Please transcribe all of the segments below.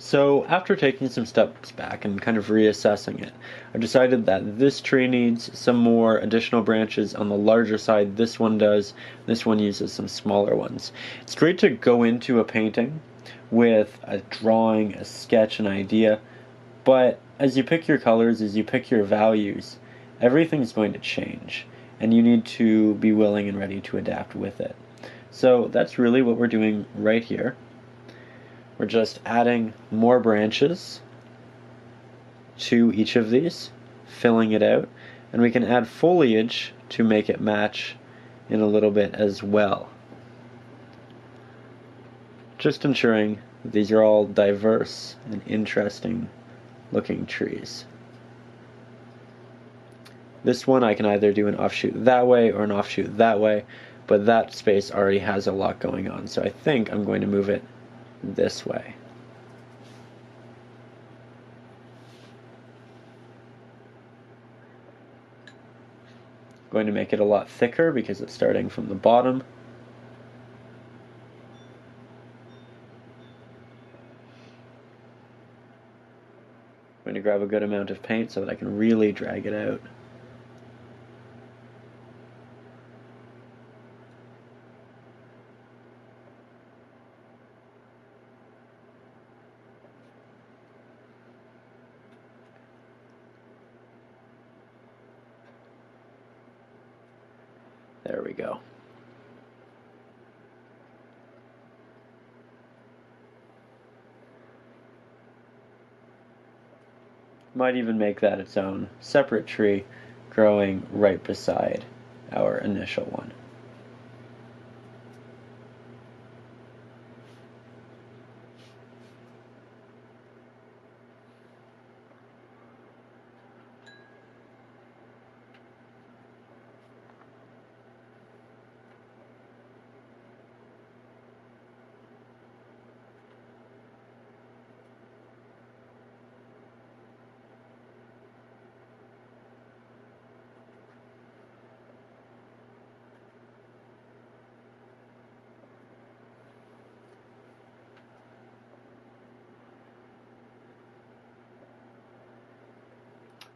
So after taking some steps back and kind of reassessing it, I decided that this tree needs some more additional branches on the larger side. This one does. This one uses some smaller ones. It's great to go into a painting with a drawing, a sketch, an idea, but as you pick your colors, as you pick your values, everything's going to change, and you need to be willing and ready to adapt with it. So that's really what we're doing right here. We're just adding more branches to each of these, filling it out, and we can add foliage to make it match in a little bit as well. Just ensuring that these are all diverse and interesting looking trees. This one I can either do an offshoot that way or an offshoot that way, but that space already has a lot going on, so I think I'm going to move it this way. Going to make it a lot thicker because it's starting from the bottom. I'm going to grab a good amount of paint so that I can really drag it out. There we go. Might even make that its own separate tree growing right beside our initial one.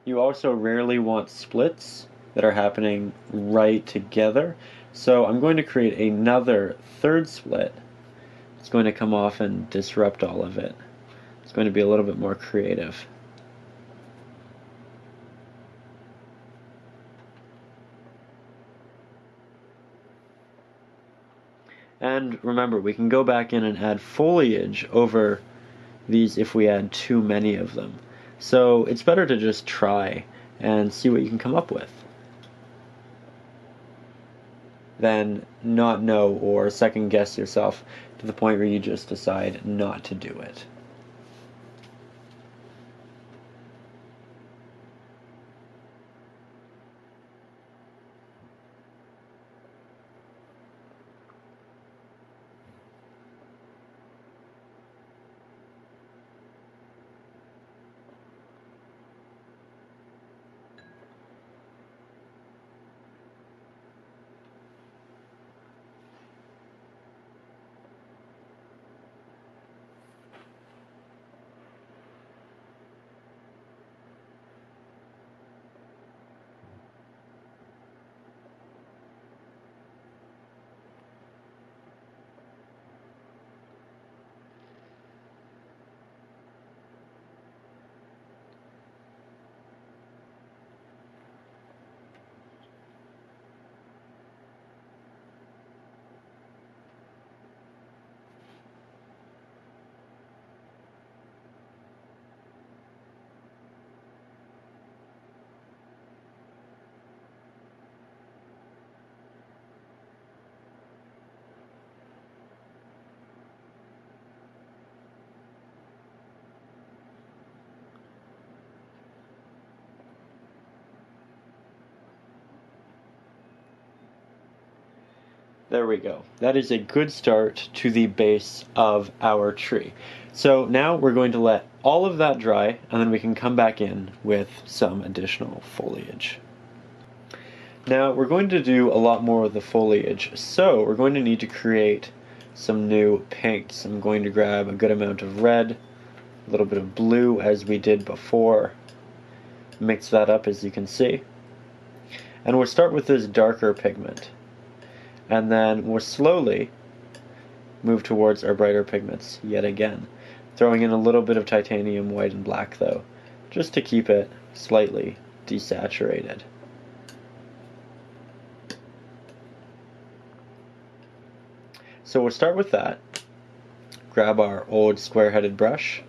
You also rarely want splits that are happening right together, so I'm going to create another third split. It's going to come off and disrupt all of it. It's going to be a little bit more creative. And remember, we can go back in and add foliage over these if we add too many of them. So it's better to just try and see what you can come up with than not know or second guess yourself to the point where you just decide not to do it. There we go. That is a good start to the base of our tree. So now we're going to let all of that dry, and then we can come back in with some additional foliage. Now we're going to do a lot more of the foliage, so we're going to need to create some new paints. I'm going to grab a good amount of red, a little bit of blue as we did before. Mix that up, as you can see. And we'll start with this darker pigment. And then we'll slowly move towards our brighter pigments yet again. Throwing in a little bit of titanium white and black though, just to keep it slightly desaturated. So we'll start with that. Grab our old square-headed brush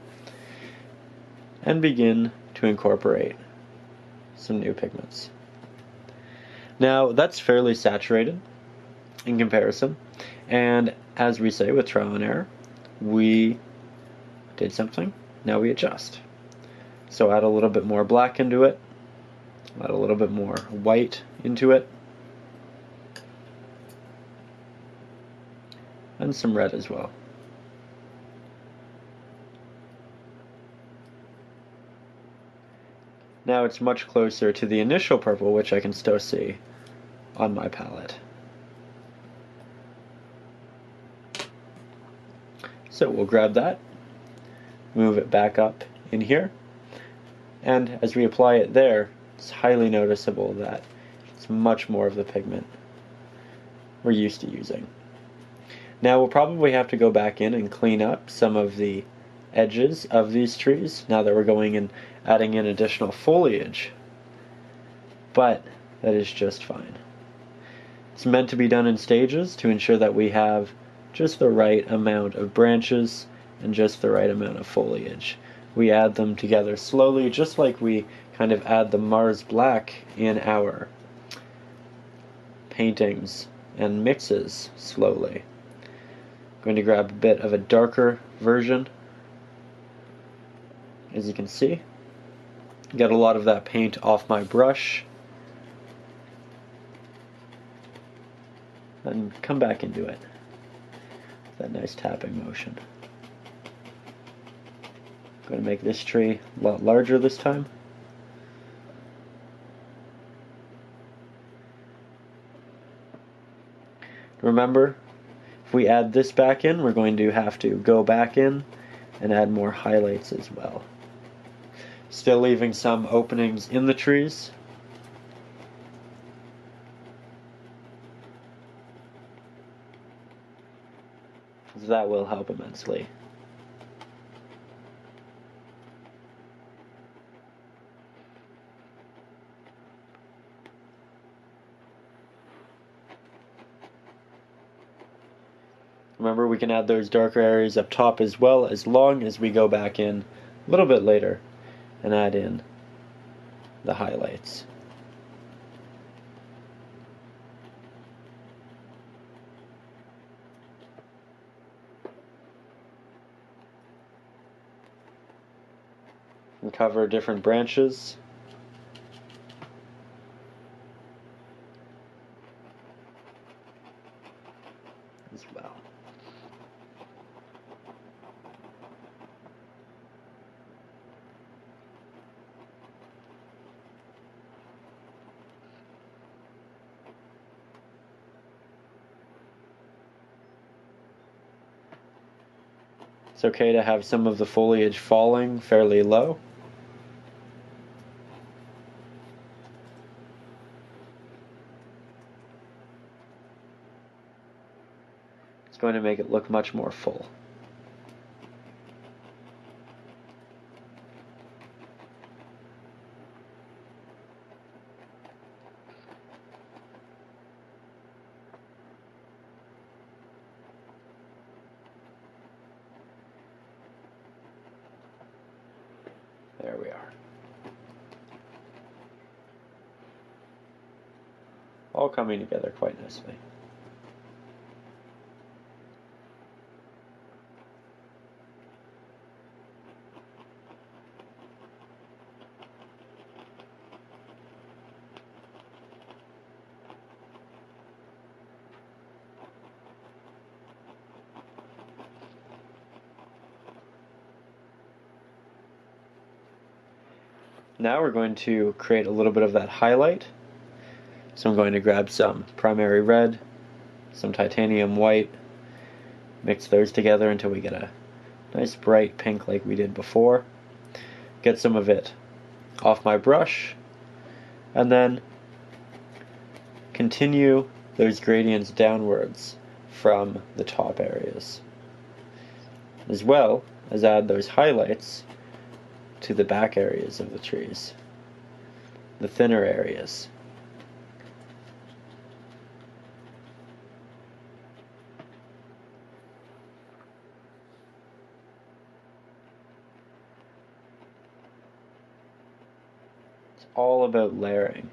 and begin to incorporate some new pigments. Now that's fairly saturated in comparison, and as we say with trial and error, we did something, now we adjust. So add a little bit more black into it, add a little bit more white into it, and some red as well. Now it's much closer to the initial purple, which I can still see on my palette. So we'll grab that, move it back up in here, and as we apply it there, it's highly noticeable that it's much more of the pigment we're used to using. Now we'll probably have to go back in and clean up some of the edges of these trees now that we're going and adding in additional foliage, but that is just fine. It's meant to be done in stages to ensure that we have just the right amount of branches and just the right amount of foliage. We add them together slowly, just like we kind of add the Mars black in our paintings and mixes slowly. I'm going to grab a bit of a darker version. As you can see, get a lot of that paint off my brush and come back into it. That nice tapping motion. I'm going to make this tree a lot larger this time. Remember, if we add this back in, we're going to have to go back in and add more highlights as well. Still leaving some openings in the trees. So that will help immensely. Remember, we can add those darker areas up top as well, as long as we go back in a little bit later and add in the highlights. And cover different branches. As well. It's okay to have some of the foliage falling fairly low. It's going to make it look much more full. There we are. All coming together quite nicely. Now we're going to create a little bit of that highlight. So I'm going to grab some primary red, some titanium white, mix those together until we get a Nice bright pink like we did before. Get some of it off my brush, and then continue those gradients downwards from the top areas, as well as add those highlights to the back areas of the trees, the thinner areas. It's all about layering.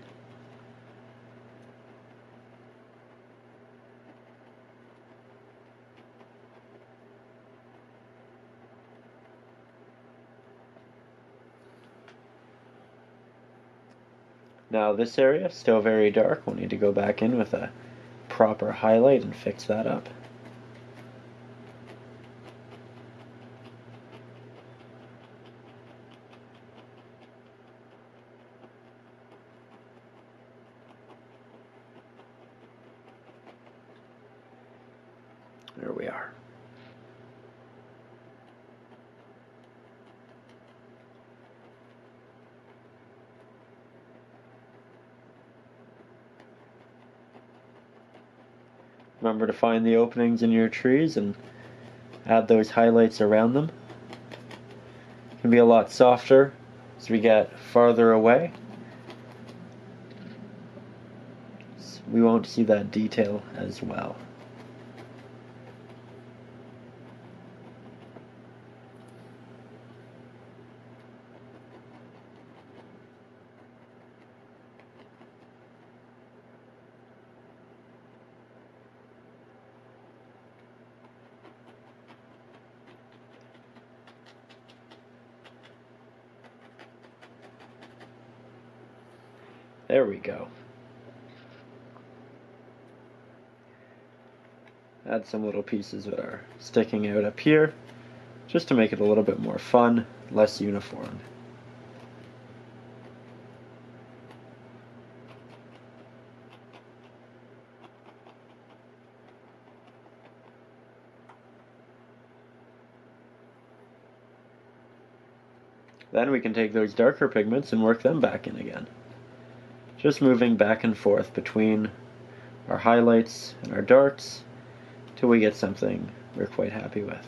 Now this area, still very dark, we'll need to go back in with a proper highlight and fix that up. There we are. Remember to find the openings in your trees and add those highlights around them. It can be a lot softer as we get farther away. So we won't see that detail as well. There we go. Add some little pieces that are sticking out up here, just to make it a little bit more fun, less uniform. Then we can take those darker pigments and work them back in again. Just moving back and forth between our highlights and our darks till we get something we're quite happy with.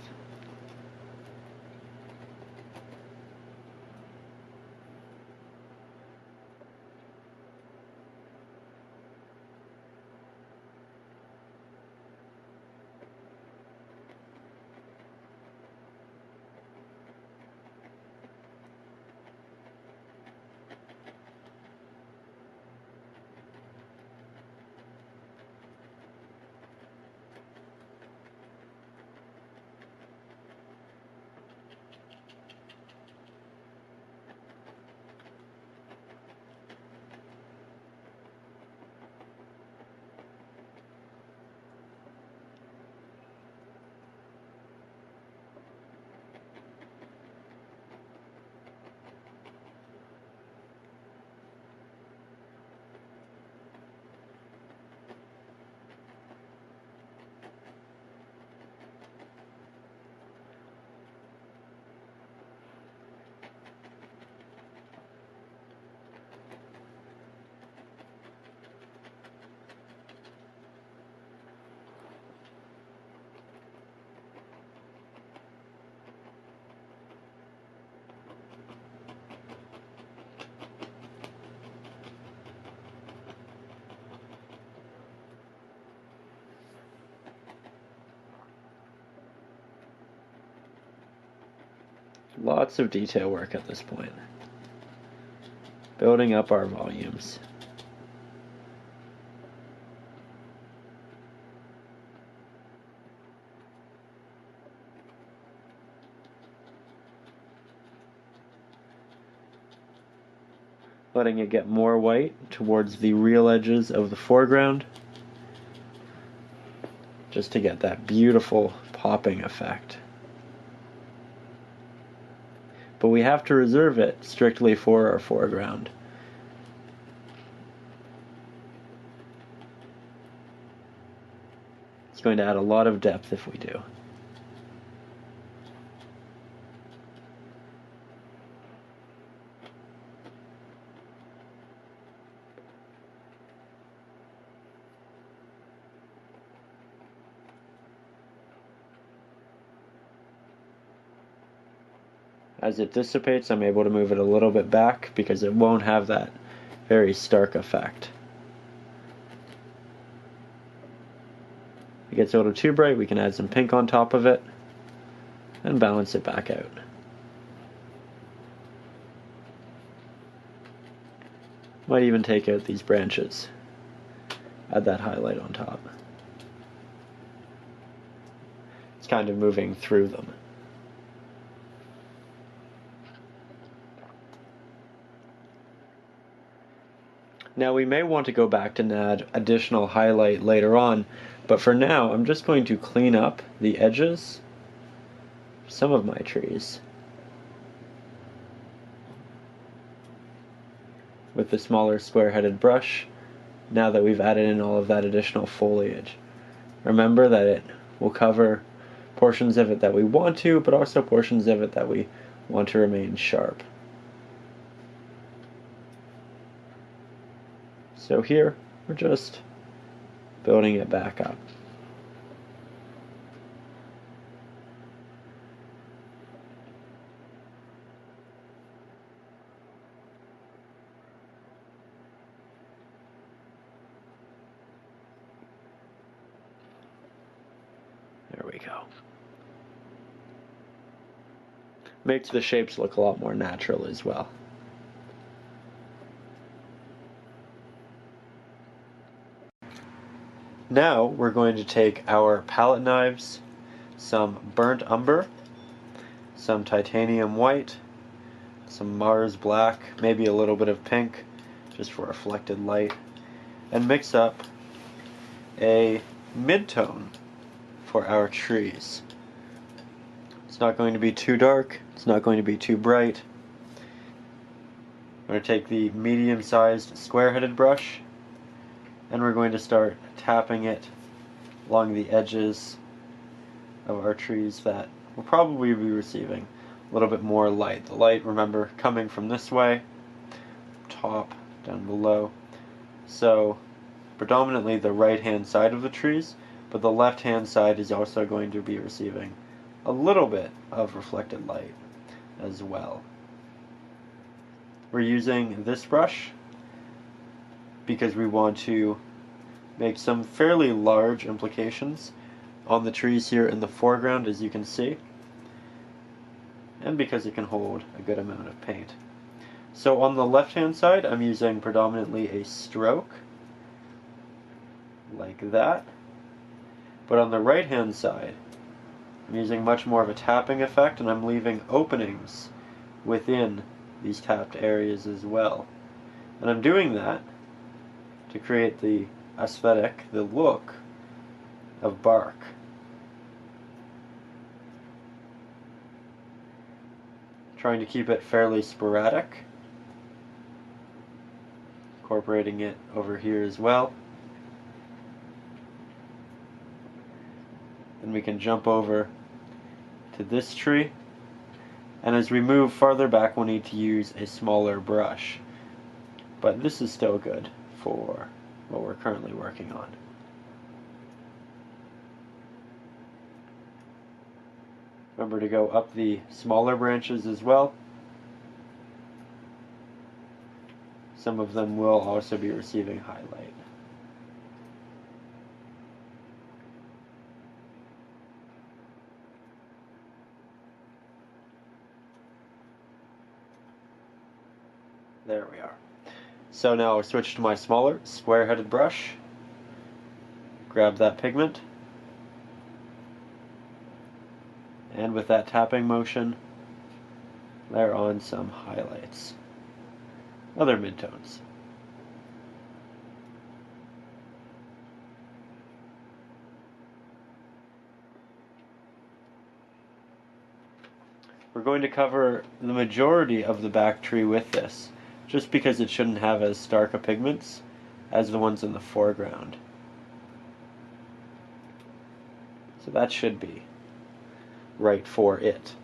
Lots of detail work at this point. Building up our volumes. Letting it get more white towards the real edges of the foreground, just to get that beautiful popping effect. But we have to reserve it strictly for our foreground. It's going to add a lot of depth if we do. As it dissipates, I'm able to move it a little bit back because it won't have that very stark effect. If it gets a little too bright, we can add some pink on top of it and balance it back out. Might even take out these branches. Add that highlight on top. It's kind of moving through them. Now we may want to go back and add additional highlight later on, but for now I'm just going to clean up the edges of some of my trees with the smaller square-headed brush, now that we've added in all of that additional foliage. Remember that it will cover portions of it that we want to, but also portions of it that we want to remain sharp. So here, we're just building it back up. There we go. Makes the shapes look a lot more natural as well. Now we're going to take our palette knives, some burnt umber, some titanium white, some Mars black, maybe a little bit of pink, just for reflected light, and mix up a mid-tone for our trees. It's not going to be too dark, it's not going to be too bright. I'm going to take the medium-sized square-headed brush, and we're going to start tapping it along the edges of our trees that will probably be receiving a little bit more light. The light, remember, coming from this way, top, down below. So predominantly the right-hand side of the trees, but the left-hand side is also going to be receiving a little bit of reflected light as well. We're using this brush because we want to make some fairly large implications on the trees here in the foreground, as you can see, and because it can hold a good amount of paint. So on the left hand side, I'm using predominantly a stroke like that, but on the right hand side I'm using much more of a tapping effect, and I'm leaving openings within these tapped areas as well. And I'm doing that to create the aesthetic, the look of bark. Trying to keep it fairly sporadic, incorporating it over here as well. Then we can jump over to this tree, and as we move farther back we'll need to use a smaller brush, but this is still good for what we're currently working on. Remember to go up the smaller branches as well. Some of them will also be receiving highlight. There we are. So now I'll switch to my smaller square-headed brush, grab that pigment, and with that tapping motion, layer on some highlights, other midtones. We're going to cover the majority of the back tree with this, just because it shouldn't have as stark a pigments as the ones in the foreground. So that should be right for it.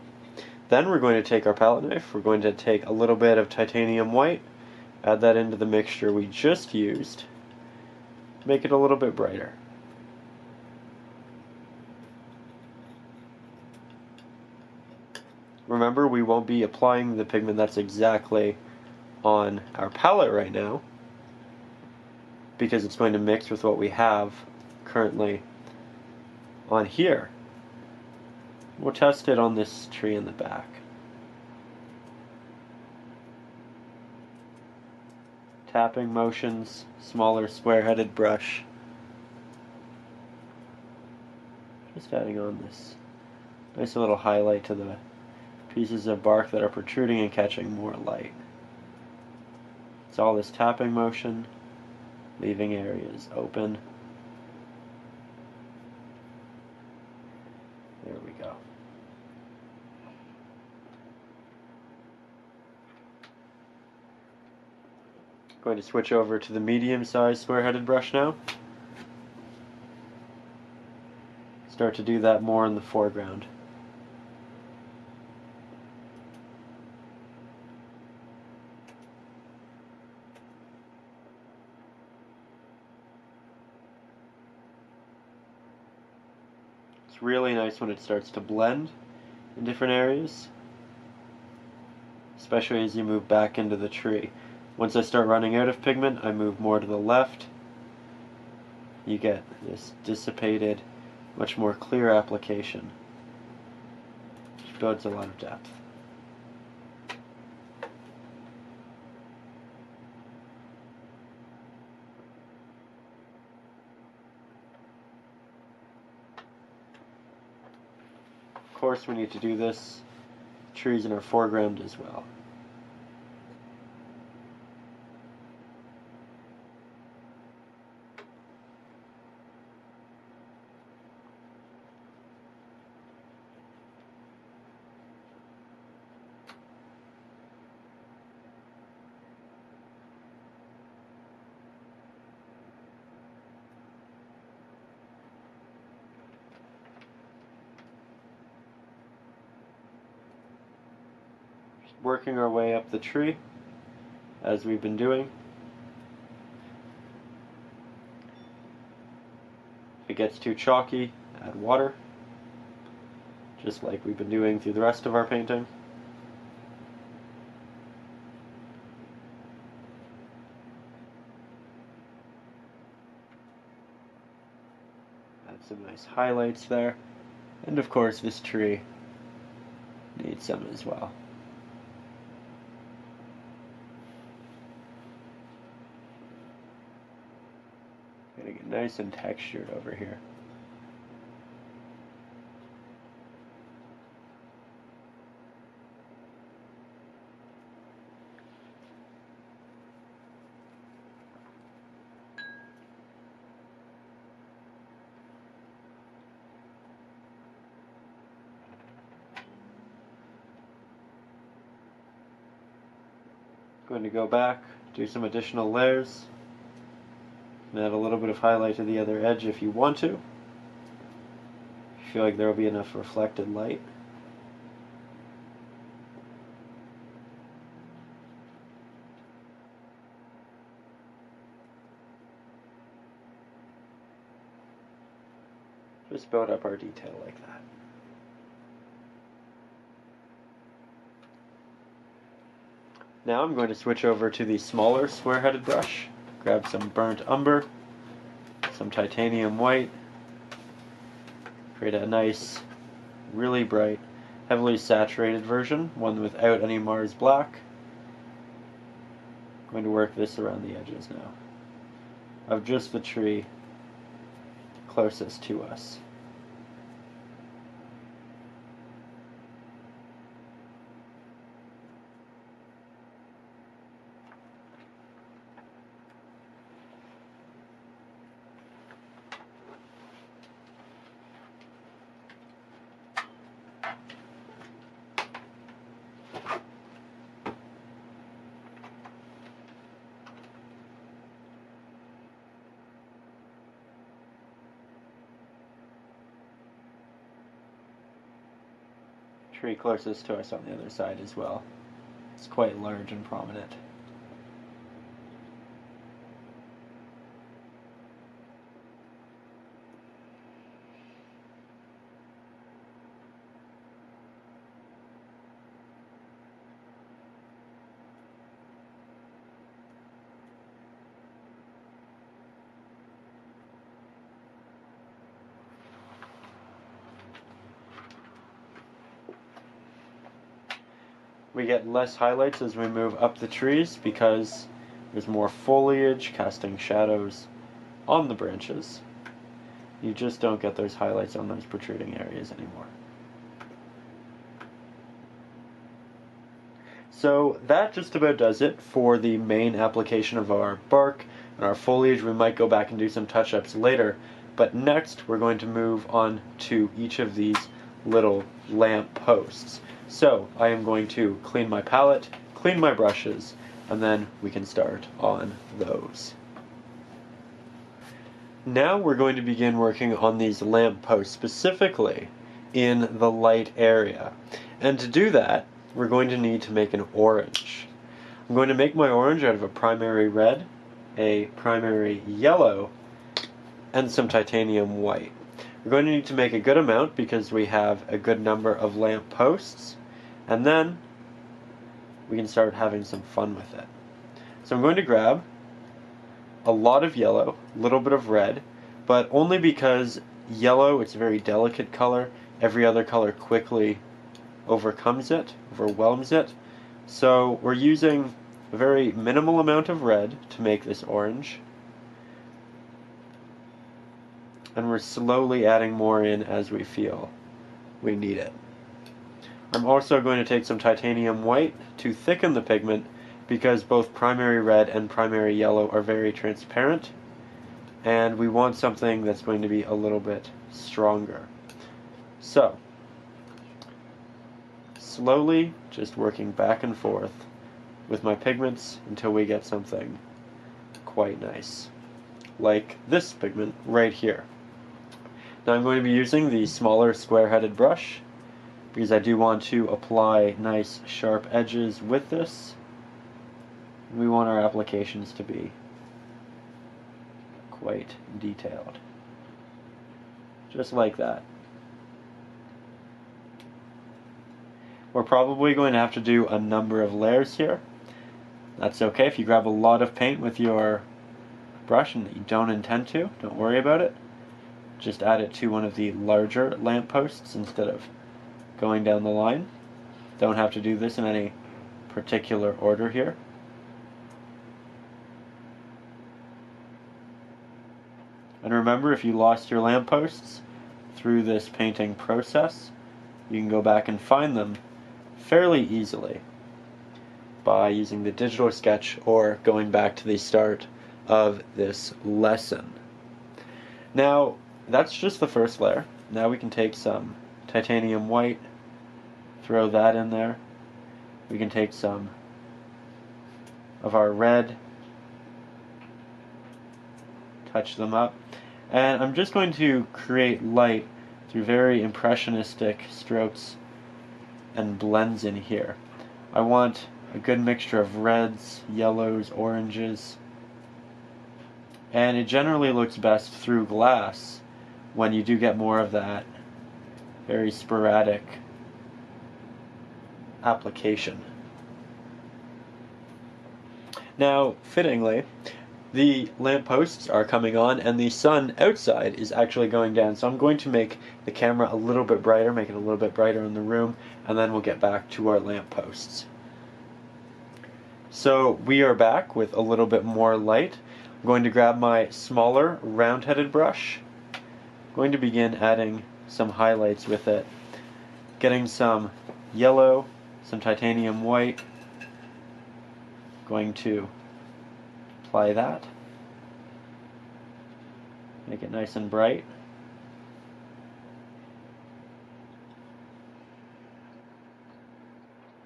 Then we're going to take our palette knife, we're going to take a little bit of titanium white, add that into the mixture we just used, to make it a little bit brighter. Remember, we won't be applying the pigment that's exactly on our palette right now, because it's going to mix with what we have currently on here. We'll test it on this tree in the back. Tapping motions, smaller square-headed brush. Just adding on this nice little highlight to the pieces of bark that are protruding and catching more light. It's all this tapping motion, leaving areas open. There we go. Going to switch over to the medium-sized square-headed brush now. Start to do that more in the foreground. It's really nice when it starts to blend in different areas, especially as you move back into the tree. Once I start running out of pigment, I move more to the left. You get this dissipated, much more clear application, which builds a lot of depth. Of course, we need to do this trees in our foreground as well. Working our way up the tree as we've been doing. If it gets too chalky, add water, just like we've been doing through the rest of our painting. Add some nice highlights there. And of course this tree needs some as well. Getting it nice and textured over here. Going to go back, do some additional layers, and add a little bit of highlight to the other edge if you want to. You feel like there will be enough reflected light. Just build up our detail like that. Now I'm going to switch over to the smaller square-headed brush, grab some burnt umber, some titanium white, create a nice, really bright, heavily saturated version, one without any Mars black. I'm going to work this around the edges now, of just the tree closest to us. Tree closest to us on the other side as well. It's quite large and prominent. We get less highlights as we move up the trees because there's more foliage casting shadows on the branches. You just don't get those highlights on those protruding areas anymore. So that just about does it for the main application of our bark and our foliage. We might go back and do some touch-ups later, but next we're going to move on to each of these little lamp posts. So I am going to clean my palette, clean my brushes, and then we can start on those. Now we're going to begin working on these lamp posts, specifically in the light area. And to do that, we're going to need to make an orange. I'm going to make my orange out of a primary red, a primary yellow, and some titanium white. We're going to need to make a good amount because we have a good number of lamp posts, and then we can start having some fun with it. So I'm going to grab a lot of yellow, a little bit of red, but only because yellow, it's a very delicate color. Every other color quickly overwhelms it. So we're using a very minimal amount of red to make this orange. And we're slowly adding more in as we feel we need it. I'm also going to take some titanium white to thicken the pigment because both primary red and primary yellow are very transparent, and we want something that's going to be a little bit stronger. So, slowly just working back and forth with my pigments until we get something quite nice, like this pigment right here. Now I'm going to be using the smaller square-headed brush because I do want to apply nice sharp edges with this. We want our applications to be quite detailed. Just like that. We're probably going to have to do a number of layers here. That's okay. If you grab a lot of paint with your brush and you don't intend to, don't worry about it. Just add it to one of the larger lampposts instead of going down the line. Don't have to do this in any particular order here. And remember, if you lost your lampposts through this painting process, you can go back and find them fairly easily by using the digital sketch or going back to the start of this lesson. Now, that's just the first layer. Now we can take some titanium white, throw that in there. We can take some of our red, touch them up, and I'm just going to create light through very impressionistic strokes and blends in here. I want a good mixture of reds, yellows, oranges, and it generally looks best through glass when you do get more of that very sporadic application. Now, fittingly, the lampposts are coming on and the sun outside is actually going down, so I'm going to make the camera a little bit brighter, make it a little bit brighter in the room, and then we'll get back to our lampposts. So we are back with a little bit more light. I'm going to grab my smaller round-headed brush. I'm going to begin adding some highlights with it, getting some yellow, some titanium white. Going to apply that, make it nice and bright.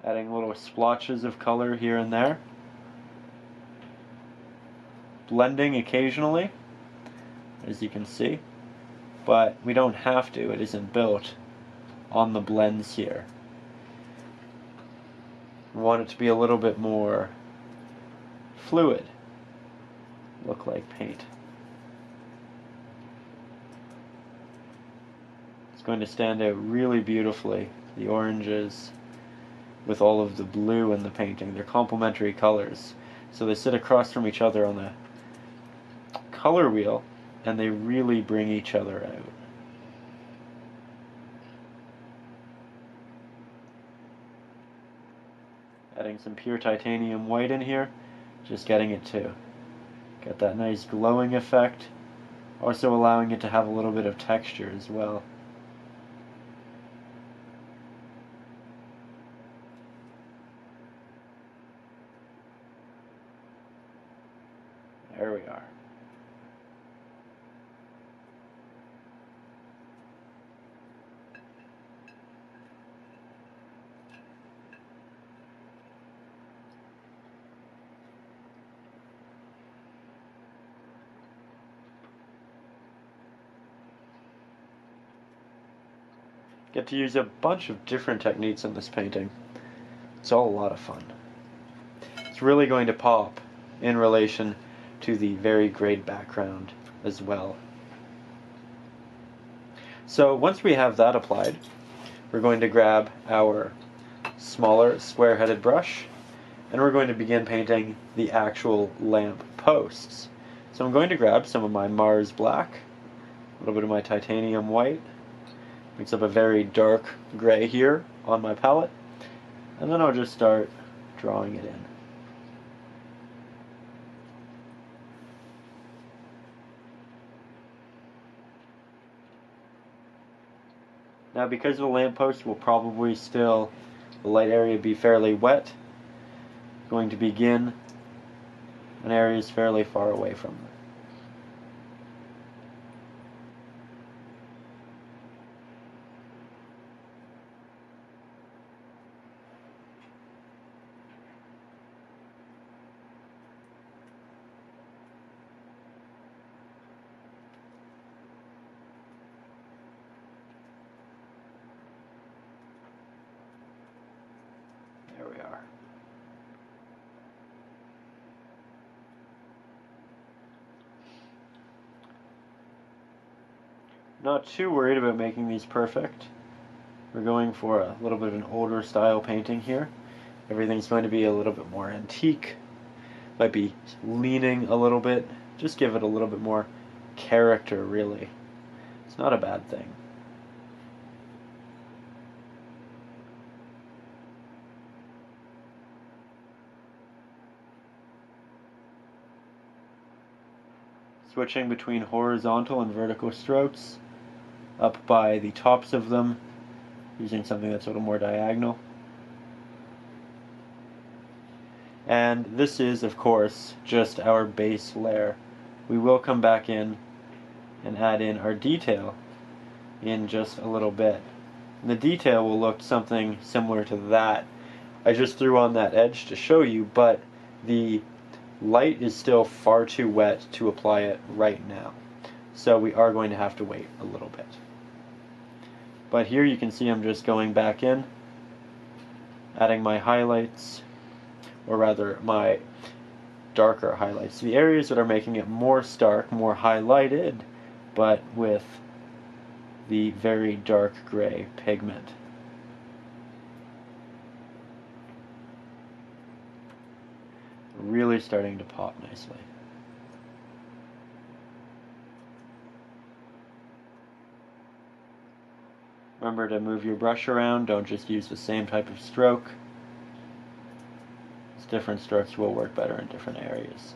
Adding little splotches of color here and there. Blending occasionally, as you can see, but we don't have to, it isn't built on the blends here. We want it to be a little bit more fluid, look like paint. It's going to stand out really beautifully, the oranges with all of the blue in the painting. They're complementary colors, so they sit across from each other on the color wheel and they really bring each other out. Adding some pure titanium white in here, just getting it to get that nice glowing effect, also allowing it to have a little bit of texture as well. There we are. Get to use a bunch of different techniques in this painting. It's all a lot of fun. It's really going to pop in relation to the very grayed background as well. So once we have that applied, we're going to grab our smaller square-headed brush and we're going to begin painting the actual lamp posts. So I'm going to grab some of my Mars black, a little bit of my titanium white, mix up a very dark gray here on my palette, and then I'll just start drawing it in. Now because the lamppost will probably still, the light area be fairly wet, I'm going to begin in areas fairly far away from them. There we are. Not too worried about making these perfect. We're going for a little bit of an older style painting here. Everything's going to be a little bit more antique. Might be leaning a little bit. Just give it a little bit more character, really. It's not a bad thing. Switching between horizontal and vertical strokes, up by the tops of them, using something that's a little more diagonal. And this is, of course, just our base layer. We will come back in and add in our detail in just a little bit. And the detail will look something similar to that. I just threw on that edge to show you, but the light is still far too wet to apply it right now. So we are going to have to wait a little bit. But here you can see I'm just going back in, adding my highlights, or rather my darker highlights. The areas that are making it more stark, more highlighted, but with the very dark gray pigment. Really starting to pop nicely. Remember to move your brush around, don't just use the same type of stroke. Different strokes will work better in different areas.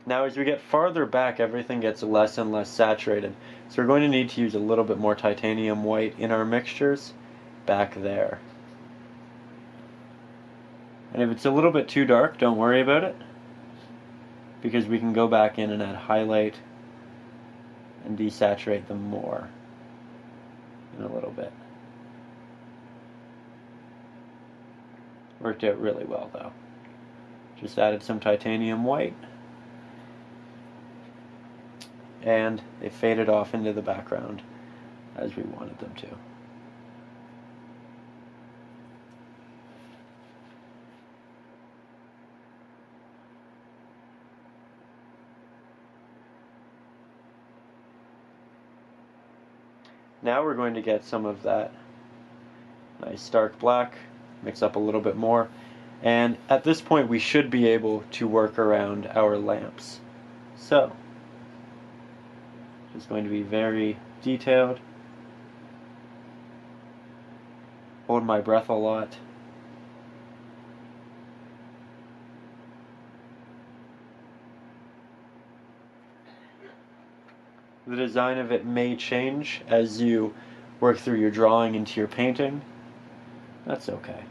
Now as we get farther back, everything gets less and less saturated. So we're going to need to use a little bit more titanium white in our mixtures back there. And if it's a little bit too dark, don't worry about it, because we can go back in and add highlight and desaturate them more in a little bit. Worked out really well though. Just added some titanium white and they faded off into the background as we wanted them to. Now we're going to get some of that nice stark black, mix up a little bit more, and at this point we should be able to work around our lamps. So, just going to be very detailed, hold my breath a lot. The design of it may change as you work through your drawing into your painting. That's okay.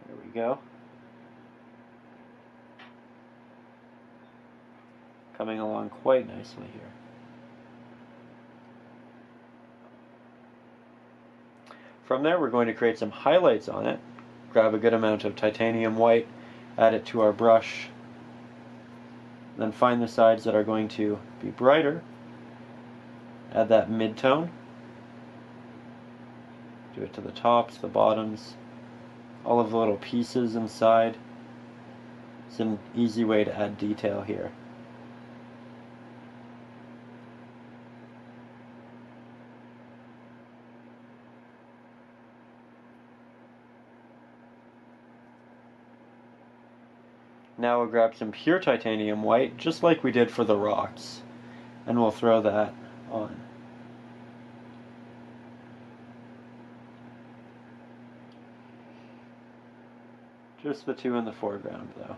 There we go. Coming along quite nicely here. From there, we're going to create some highlights on it. Grab a good amount of titanium white, add it to our brush, then find the sides that are going to be brighter. Add that mid-tone. Do it to the tops, the bottoms, all of the little pieces inside. It's an easy way to add detail here. Now we'll grab some pure titanium white, just like we did for the rocks, and we'll throw that on. Just the two in the foreground, though.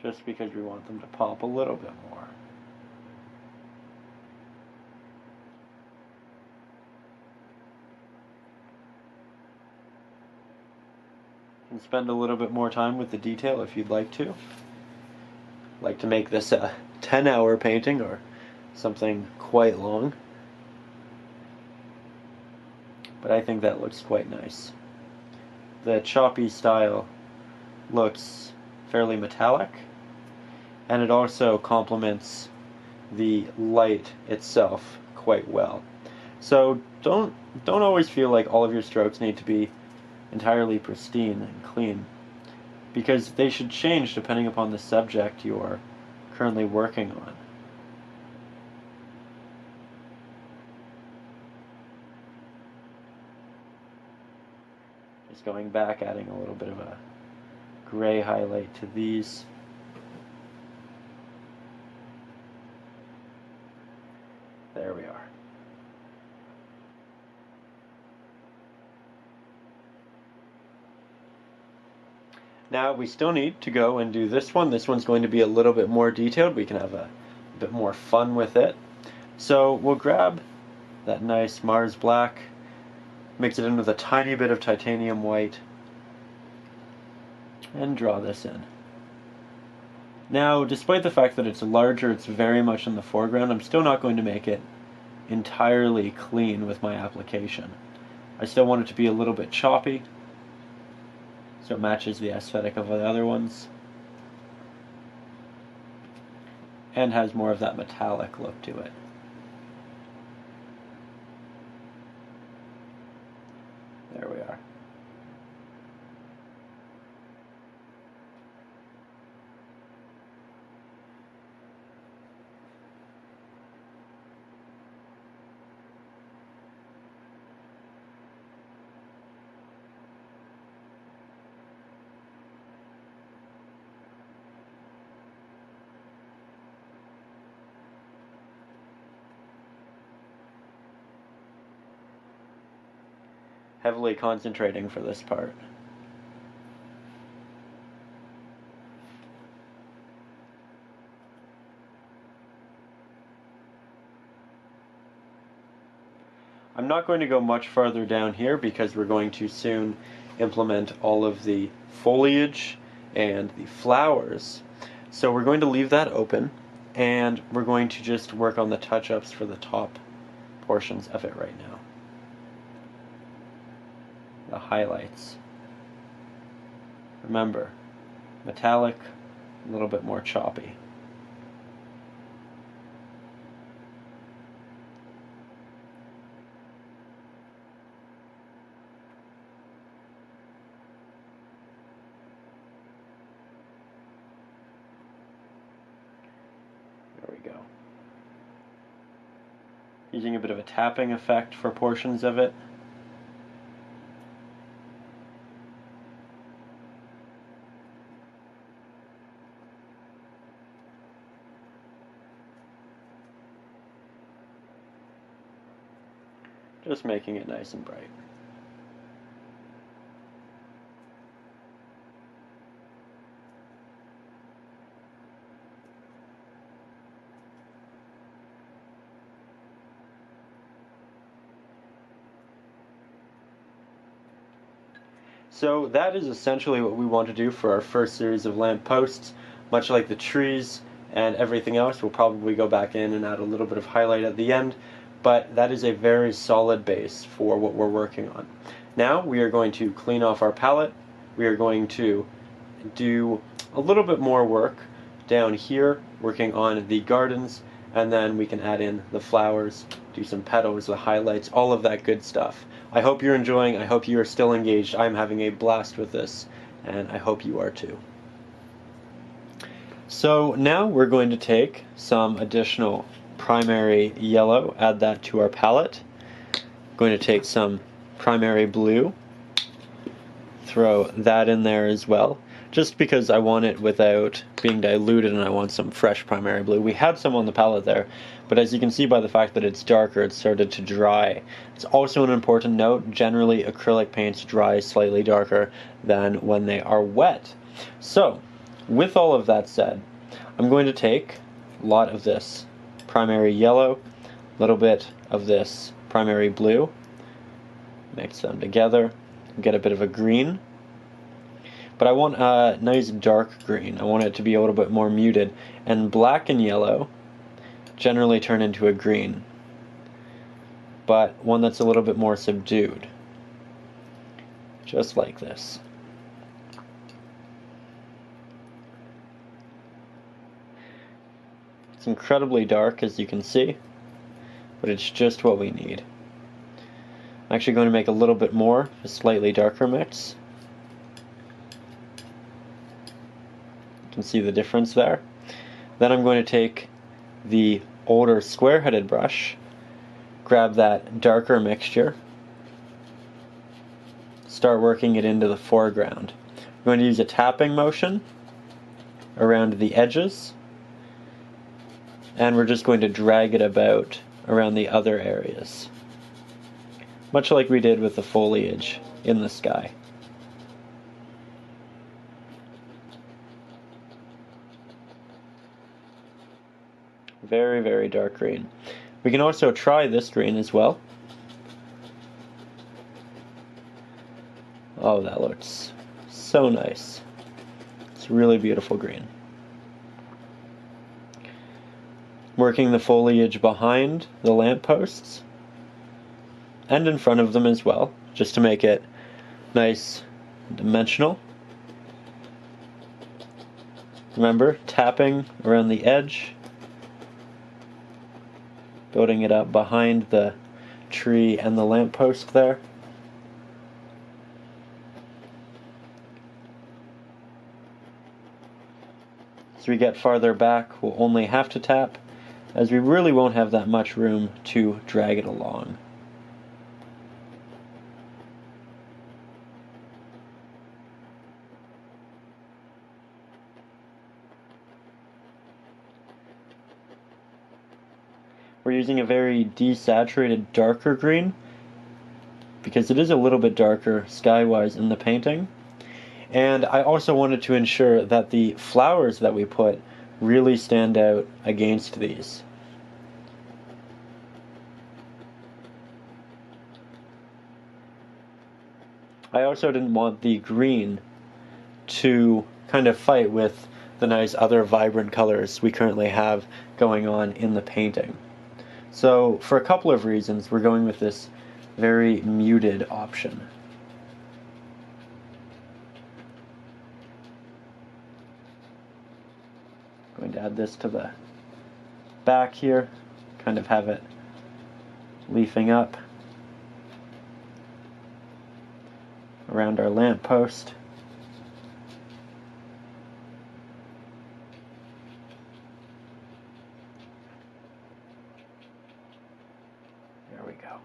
Just because we want them to pop a little bit more. You can spend a little bit more time with the detail if you'd like to. Like to make this a 10-hour painting or something quite long. But I think that looks quite nice. The choppy style looks fairly metallic, and it also complements the light itself quite well. So don't always feel like all of your strokes need to be entirely pristine and clean, because they should change depending upon the subject you're currently working on. Just going back, adding a little bit of a gray highlight to these. There we are. Now we still need to go and do this one. This one's going to be a little bit more detailed. We can have a bit more fun with it. So we'll grab that nice Mars black, mix it in with a tiny bit of titanium white, and draw this in. Now, despite the fact that it's larger, it's very much in the foreground, I'm still not going to make it entirely clean with my application. I still want it to be a little bit choppy, so it matches the aesthetic of the other ones, and has more of that metallic look to it. There we are. Heavily concentrating for this part. I'm not going to go much farther down here because we're going to soon implement all of the foliage and the flowers. So we're going to leave that open, and we're going to just work on the touch-ups for the top portions of it right now. The highlights. Remember, metallic, a little bit more choppy. There we go. Using a bit of a tapping effect for portions of it. just making it nice and bright. So that is essentially what we want to do for our first series of lamp posts. Much like the trees and everything else, we'll probably go back in and add a little bit of highlight at the end, but that is a very solid base for what we're working on. Now we are going to clean off our palette. We are going to do a little bit more work down here, working on the gardens, and then we can add in the flowers, do some petals, the highlights, all of that good stuff. I hope you're enjoying, I hope you are still engaged. I'm having a blast with this, and I hope you are too. So now we're going to take some additional primary yellow, add that to our palette. I'm going to take some primary blue, throw that in there as well, just because I want it without being diluted and I want some fresh primary blue. We had some on the palette there, but as you can see by the fact that it's darker, it started to dry. It's also an important note, generally acrylic paints dry slightly darker than when they are wet. So, with all of that said, I'm going to take a lot of this primary yellow, a little bit of this primary blue, mix them together, get a bit of a green. But I want a nice dark green. I want it to be a little bit more muted. And black and yellow generally turn into a green, but one that's a little bit more subdued. Just like this. It's incredibly dark, as you can see, but it's just what we need. I'm actually going to make a little bit more, a slightly darker mix. You can see the difference there. Then I'm going to take the older square-headed brush, grab that darker mixture, start working it into the foreground. I'm going to use a tapping motion around the edges, and we're just going to drag it about around the other areas, much like we did with the foliage in the sky. Very, very dark green. We can also try this green as well. Oh, that looks so nice. It's really beautiful green. Working the foliage behind the lampposts and in front of them as well, just to make it nice and dimensional. Remember, tapping around the edge, building it up behind the tree and the lamppost there. As we get farther back, we'll only have to tap, as we really won't have that much room to drag it along. We're using a very desaturated darker green because it is a little bit darker sky-wise in the painting. And I also wanted to ensure that the flowers that we put really stand out against these. I also didn't want the green to kind of fight with the nice other vibrant colors we currently have going on in the painting. So for a couple of reasons, we're going with this very muted option. Going to add this to the back here, kind of have it leafing up around our lamppost. There we go.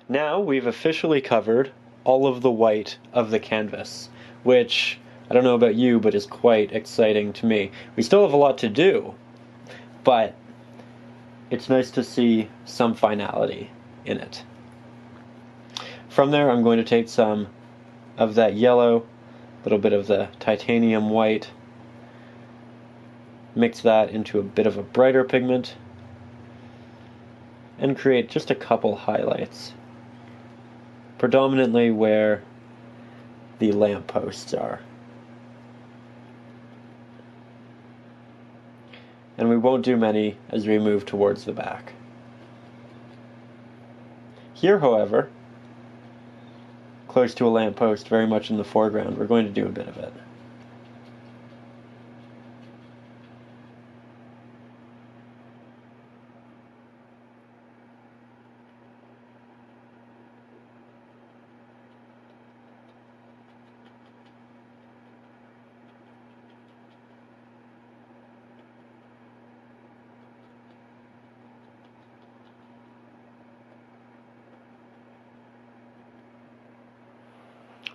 Now we've officially covered all of the white of the canvas, which I don't know about you, but is quite exciting to me. We still have a lot to do, but it's nice to see some finality in it. From there, I'm going to take some of that yellow, a little bit of the titanium white, mix that into a bit of a brighter pigment, and create just a couple highlights, predominantly where the lampposts are. And we won't do many as we move towards the back. Here, however, close to a lamppost, very much in the foreground, we're going to do a bit of it.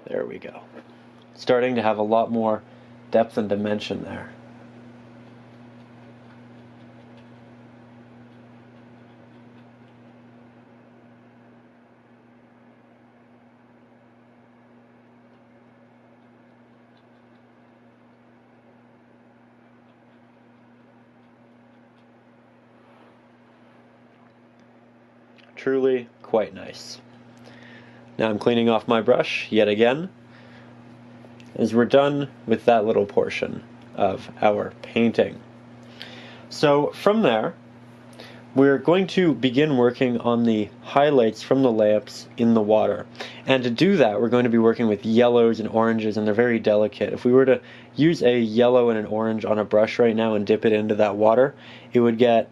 There we go. Starting to have a lot more depth and dimension there. Truly quite nice. Now I'm cleaning off my brush yet again, as we're done with that little portion of our painting. So from there, we're going to begin working on the highlights from the lamps in the water. And to do that, we're going to be working with yellows and oranges, and they're very delicate. If we were to use a yellow and an orange on a brush right now and dip it into that water, it would get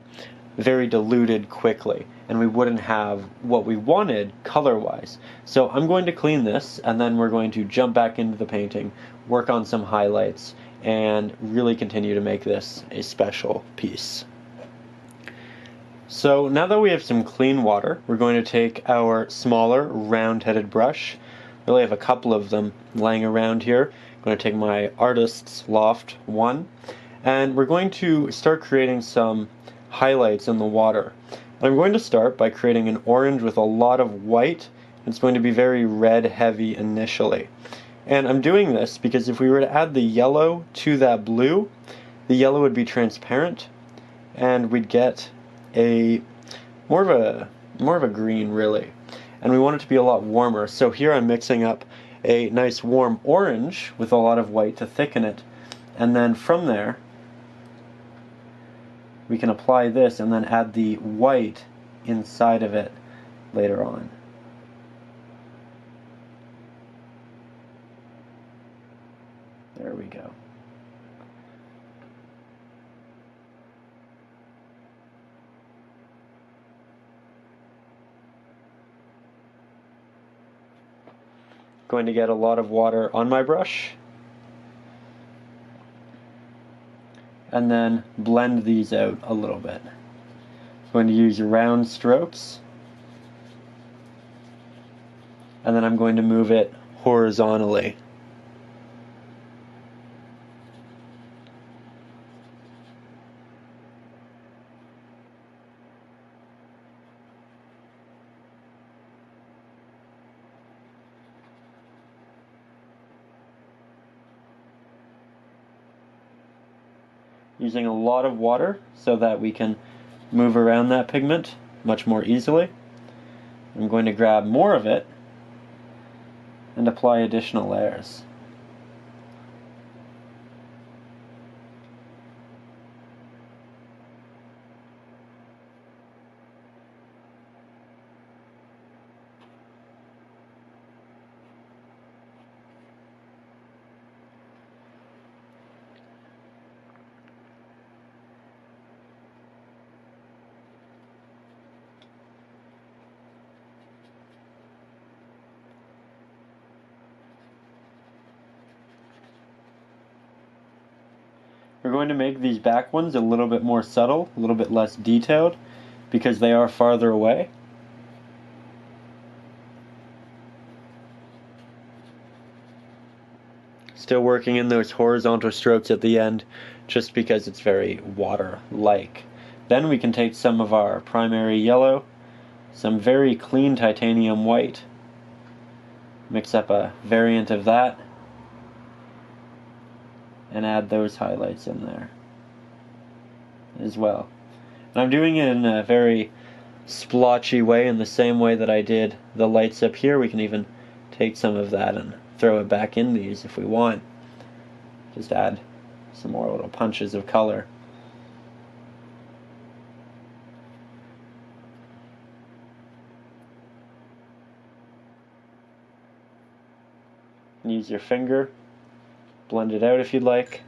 very diluted quickly, and we wouldn't have what we wanted color-wise. So I'm going to clean this, and then we're going to jump back into the painting, work on some highlights, and really continue to make this a special piece. So now that we have some clean water, we're going to take our smaller round-headed brush. I really have a couple of them laying around here. I'm going to take my Artist's Loft 1, and we're going to start creating some highlights in the water. I'm going to start by creating an orange with a lot of white. It's going to be very red heavy initially. And I'm doing this because if we were to add the yellow to that blue, the yellow would be transparent and we'd get a more of a green really. And we want it to be a lot warmer. So here I'm mixing up a nice warm orange with a lot of white to thicken it. And then from there we can apply this and then add the white inside of it later on. There we go. Going to get a lot of water on my brush, and then blend these out a little bit. I'm going to use round strokes, and then I'm going to move it horizontally. Using a lot of water so that we can move around that pigment much more easily. I'm going to grab more of it and apply additional layers. We're going to make these back ones a little bit more subtle, a little bit less detailed, because they are farther away. Still working in those horizontal strokes at the end, just because it's very water-like. Then we can take some of our primary yellow, some very clean titanium white, mix up a variant of that, and add those highlights in there as well. And I'm doing it in a very splotchy way, in the same way that I did the lights up here. We can even take some of that and throw it back in these if we want. Just add some more little punches of color. Use your finger, blend it out if you'd like.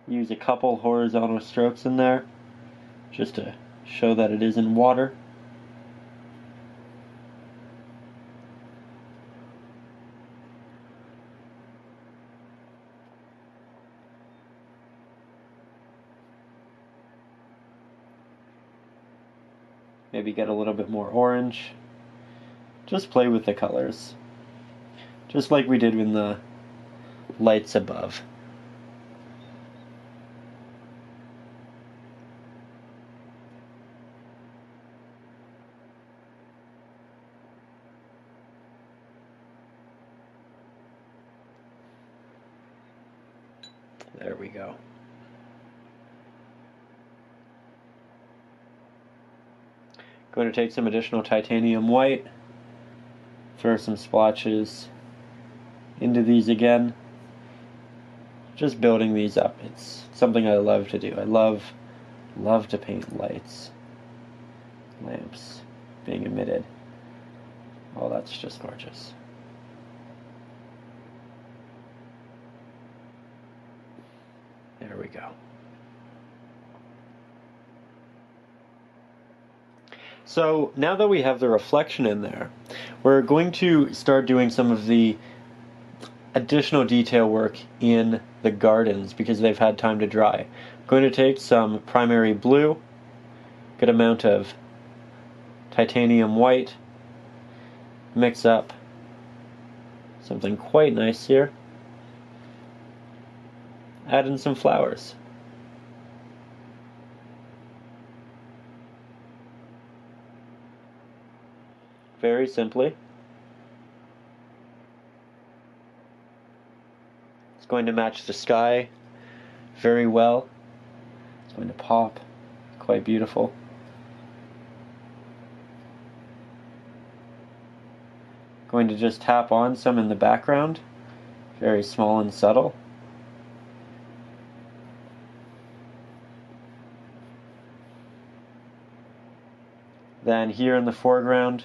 Use a couple horizontal strokes in there just to show that it is in water. Maybe get a little bit more orange. Just play with the colors, just like we did in the lights above. There we go. Going to take some additional titanium white, throw some splotches into these again, just building these up. It's something I love to do. I love to paint lights, lamps being emitted. Oh, that's just gorgeous. There we go. So now that we have the reflection in there, we're going to start doing some of the additional detail work in the gardens because they've had time to dry. I'm going to take some primary blue, good amount of titanium white, mix up something quite nice here, add in some flowers. Very simply. It's going to match the sky very well. It's going to pop. Quite beautiful. Going to just tap on some in the background. Very small and subtle. Then here in the foreground,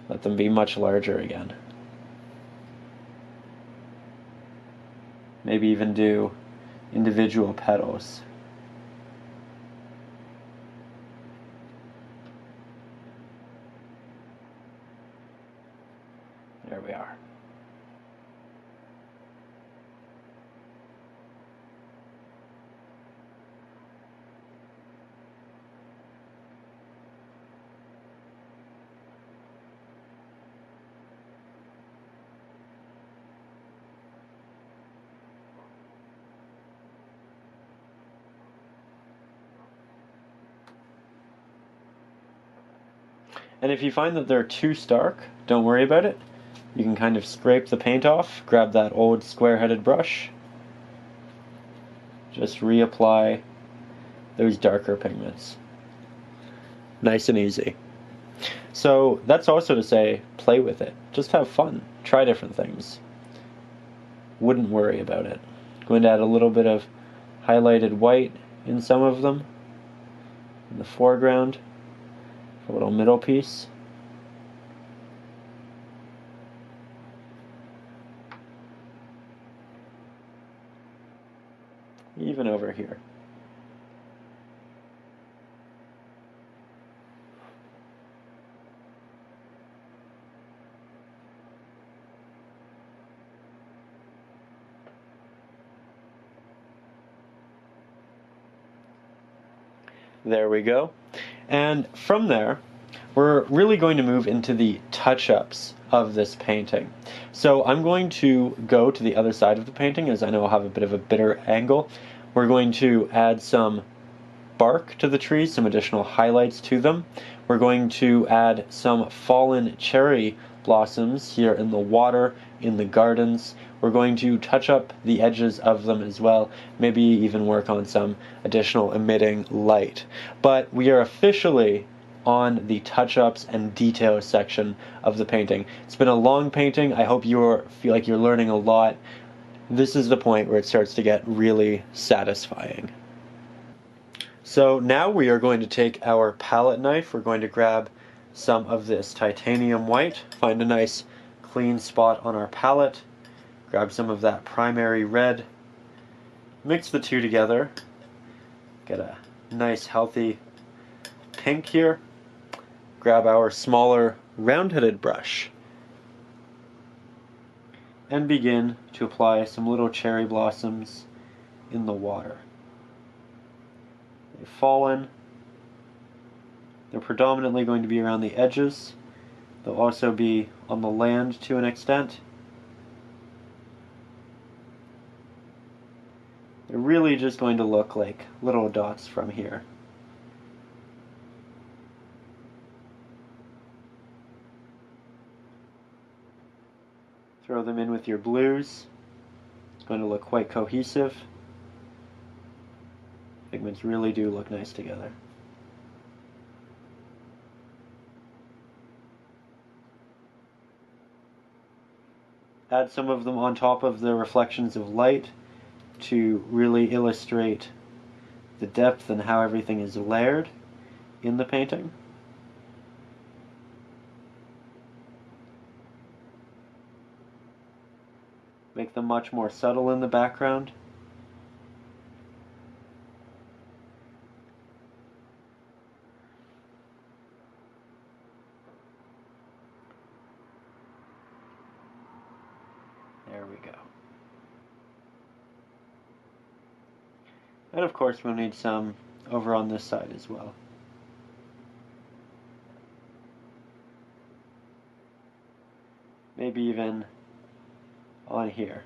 let them be much larger again. Maybe even do individual petals. There we are. And if you find that they're too stark, don't worry about it. You can kind of scrape the paint off, grab that old square-headed brush, just reapply those darker pigments. Nice and easy. So that's also to say, play with it. Just have fun. Try different things. Wouldn't worry about it. Going to add a little bit of highlighted white in some of them, in the foreground. A little middle piece. Even over here. There we go. And from there, we're really going to move into the touch-ups of this painting. So I'm going to go to the other side of the painting, as I know I'll have a bit of a better angle. We're going to add some bark to the trees, some additional highlights to them. We're going to add some fallen cherry blossoms here in the water, in the gardens. We're going to touch up the edges of them as well, maybe even work on some additional emitting light. But we are officially on the touch-ups and details section of the painting. It's been a long painting. I hope you feel like you're learning a lot. This is the point where it starts to get really satisfying. So now we are going to take our palette knife. We're going to grab some of this titanium white, find a nice clean spot on our palette, grab some of that primary red, mix the two together, get a nice healthy pink here, grab our smaller round-headed brush, and begin to apply some little cherry blossoms in the water. They've fallen. They're predominantly going to be around the edges. They'll also be on the land to an extent. They're really just going to look like little dots from here. Throw them in with your blues. It's going to look quite cohesive. Pigments really do look nice together. Add some of them on top of the reflections of light to really illustrate the depth and how everything is layered in the painting. Make them much more subtle in the background. There we go. And of course we'll need some over on this side as well. Maybe even on here.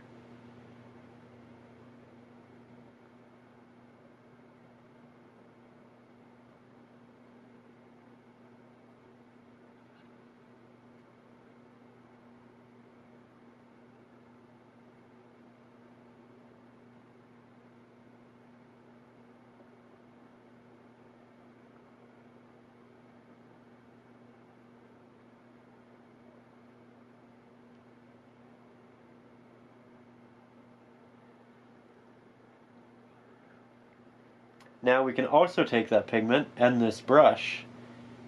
Now we can also take that pigment and this brush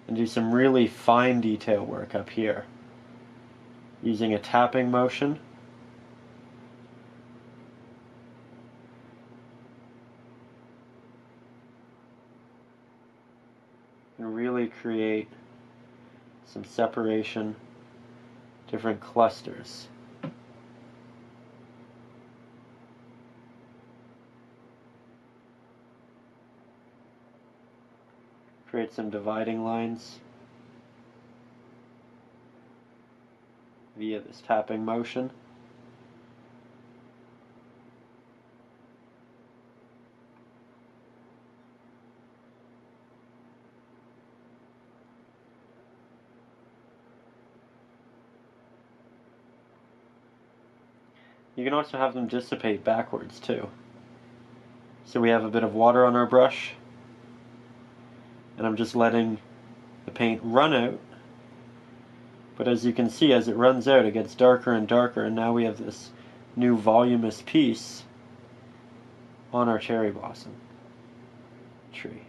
and do some really fine detail work up here, using a tapping motion. And really create some separation, different clusters. Create some dividing lines via this tapping motion. You can also have them dissipate backwards too. So we have a bit of water on our brush, and I'm just letting the paint run out. But as you can see, as it runs out, it gets darker and darker, and now we have this new voluminous piece on our cherry blossom tree.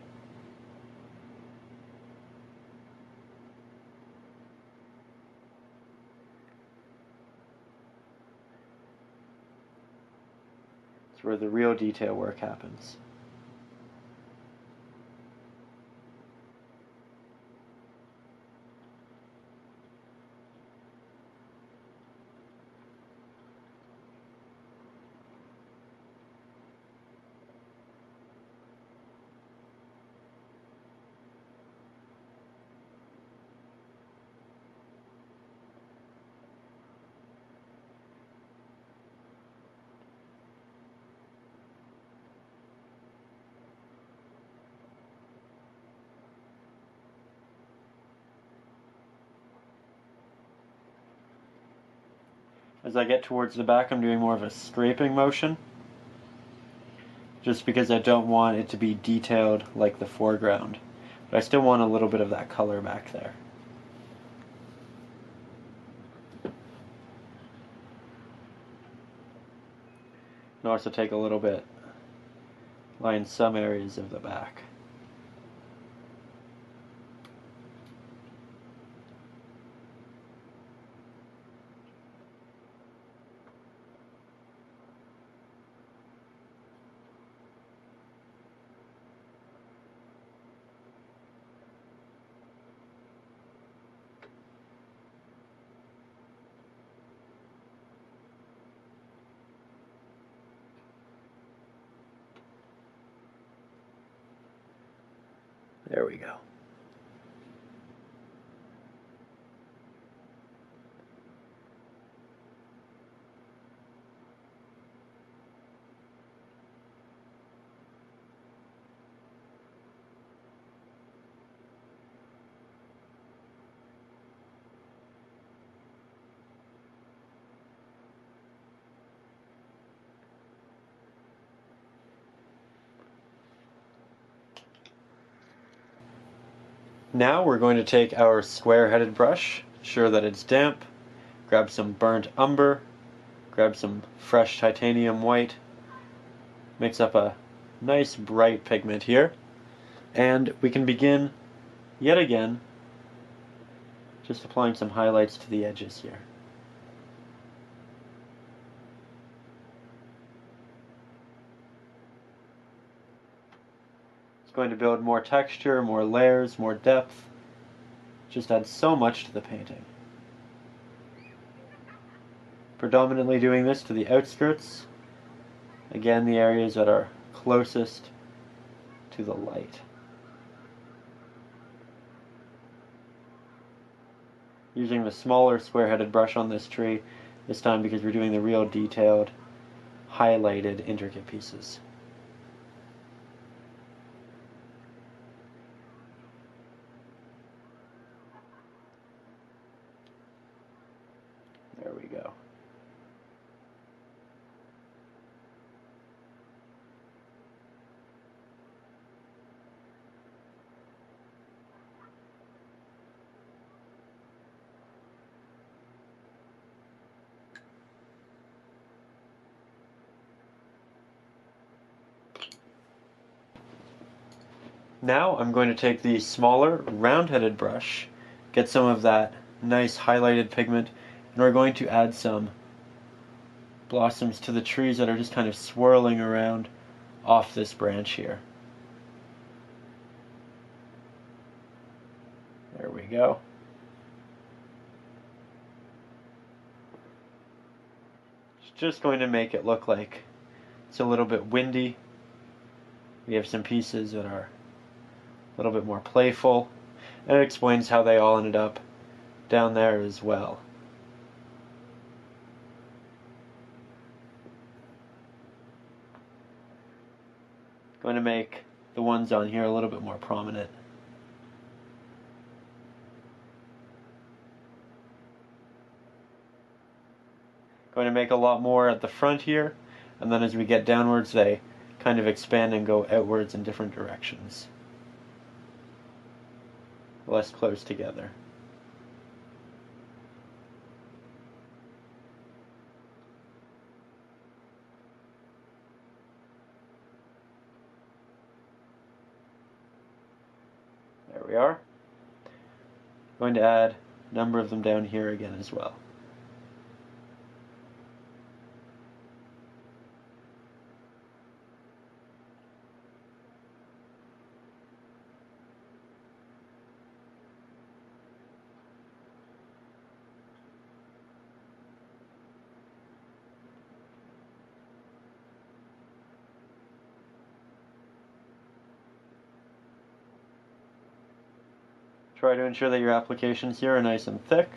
It's where the real detail work happens. As I get towards the back, I'm doing more of a scraping motion, just because I don't want it to be detailed like the foreground. But I still want a little bit of that color back there. And also take a little bit, line some areas of the back. There we go. Now we're going to take our square-headed brush, ensure that it's damp, grab some burnt umber, grab some fresh titanium white, mix up a nice bright pigment here, and we can begin yet again just applying some highlights to the edges here. Going to build more texture, more layers, more depth. Just adds so much to the painting. Predominantly doing this to the outskirts. Again, the areas that are closest to the light. Using the smaller square-headed brush on this tree, this time because we're doing the real detailed, highlighted, intricate pieces. There we go. Now I'm going to take the smaller, round-headed brush, get some of that nice highlighted pigment, and we're going to add some blossoms to the trees that are just kind of swirling around off this branch here. There we go. It's just going to make it look like it's a little bit windy. We have some pieces that are a little bit more playful, and it explains how they all ended up down there as well. Going to make the ones on here a little bit more prominent. Going to make a lot more at the front here, and then as we get downwards they kind of expand and go outwards in different directions. Less close together. There we are. Going to add a number of them down here again as well. Try to ensure that your applications here are nice and thick.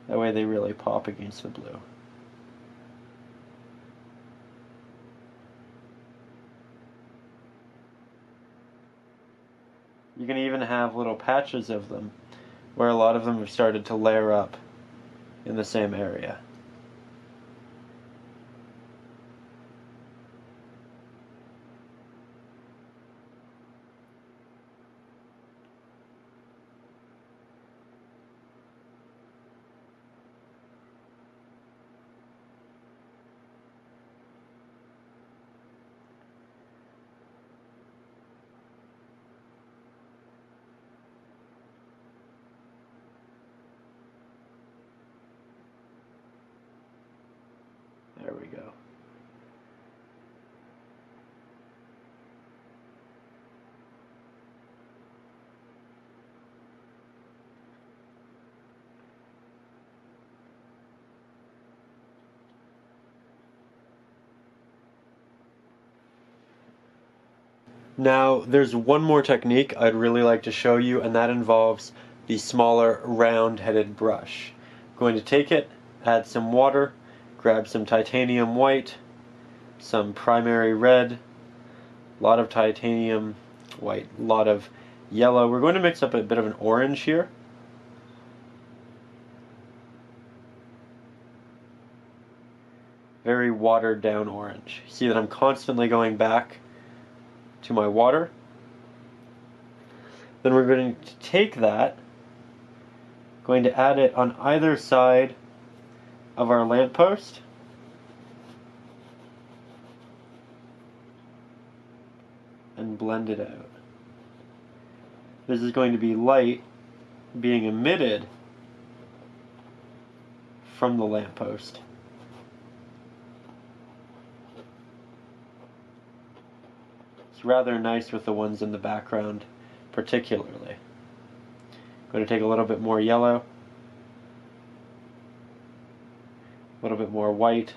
That way they really pop against the blue. You can even have little patches of them where a lot of them have started to layer up in the same area. we go. Now, there's one more technique I'd really like to show you, and that involves the smaller round-headed brush. I'm going to take it, add some water, grab some titanium white, some primary red, a lot of titanium white, a lot of yellow. We're going to mix up a bit of an orange here. Very watered down orange. See that I'm constantly going back to my water. Then we're going to take that, going to add it on either side of our lamppost. And blend it out. This is going to be light being emitted from the lamppost. It's rather nice with the ones in the background, particularly. I'm going to take a little bit more yellow, a little bit more white,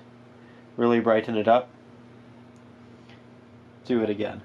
really brighten it up. Do it again.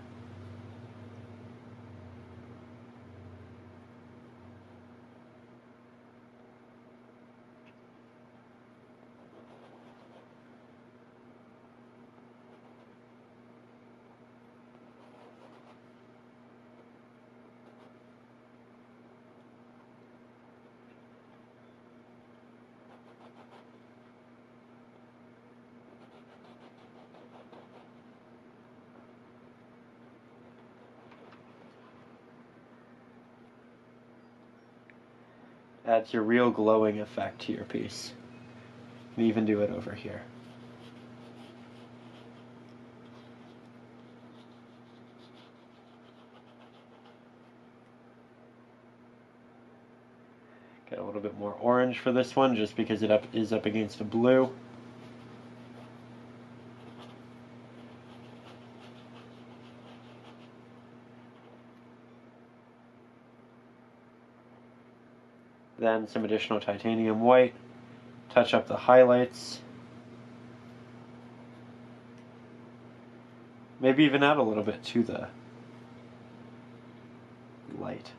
Adds a real glowing effect to your piece. You can even do it over here. Get a little bit more orange for this one just because it is up against a blue. Then some additional titanium white, touch up the highlights, maybe even add a little bit to the light.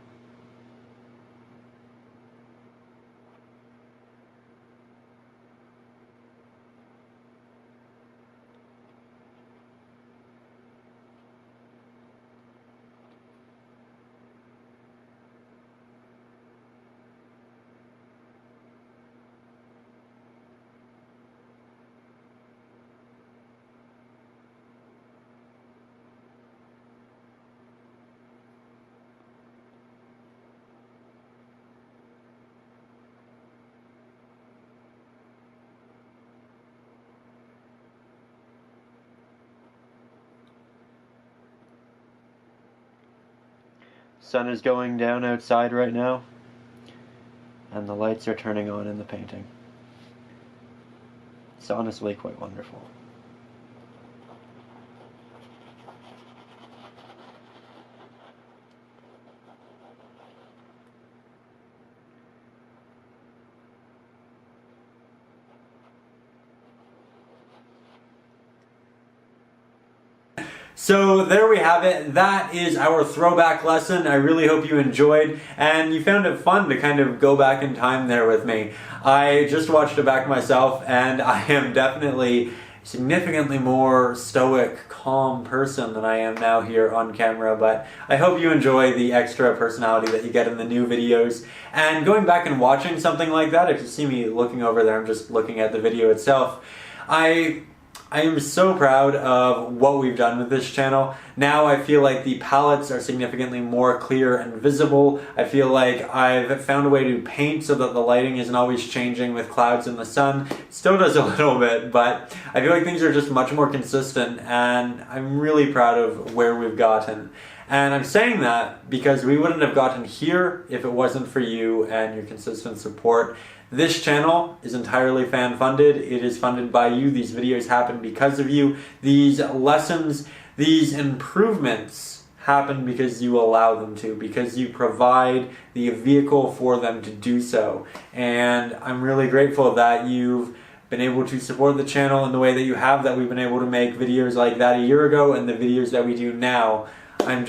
Sun is going down outside right now, and the lights are turning on in the painting. It's honestly quite wonderful. So there we have it. That is our throwback lesson. I really hope you enjoyed and you found it fun to kind of go back in time there with me. I just watched it back myself and I am definitely significantly more stoic, calm person than I am now here on camera, but I hope you enjoy the extra personality that you get in the new videos. And going back and watching something like that, if you see me looking over there, I'm just looking at the video itself, I am so proud of what we've done with this channel. Now I feel like the palettes are significantly more clear and visible. I feel like I've found a way to paint so that the lighting isn't always changing with clouds and the sun. It still does a little bit, but I feel like things are just much more consistent and I'm really proud of where we've gotten. And I'm saying that because we wouldn't have gotten here if it wasn't for you and your consistent support. This channel is entirely fan funded. It is funded by you. These videos happen because of you. These lessons, these improvements happen because you allow them to, because you provide the vehicle for them to do so. And I'm really grateful that you've been able to support the channel in the way that you have, that we've been able to make videos like that a year ago and the videos that we do now. I'm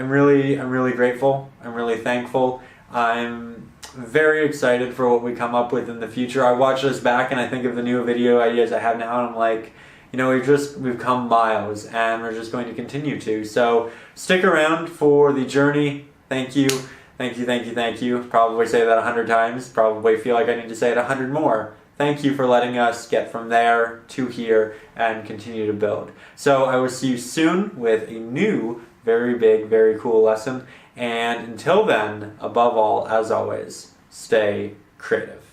really grateful. I'm really thankful. I'm very excited for what we come up with in the future. I watch this back and I think of the new video ideas I have now, and I'm like, you know, we've come miles and we're just going to continue to. So stick around for the journey. Thank you. Thank you, thank you, thank you. Probably say that 100 times. Probably feel like I need to say it 100 more. Thank you for letting us get from there to here and continue to build. So I will see you soon with a new, very big, very cool lesson. And until then, above all, as always, stay creative.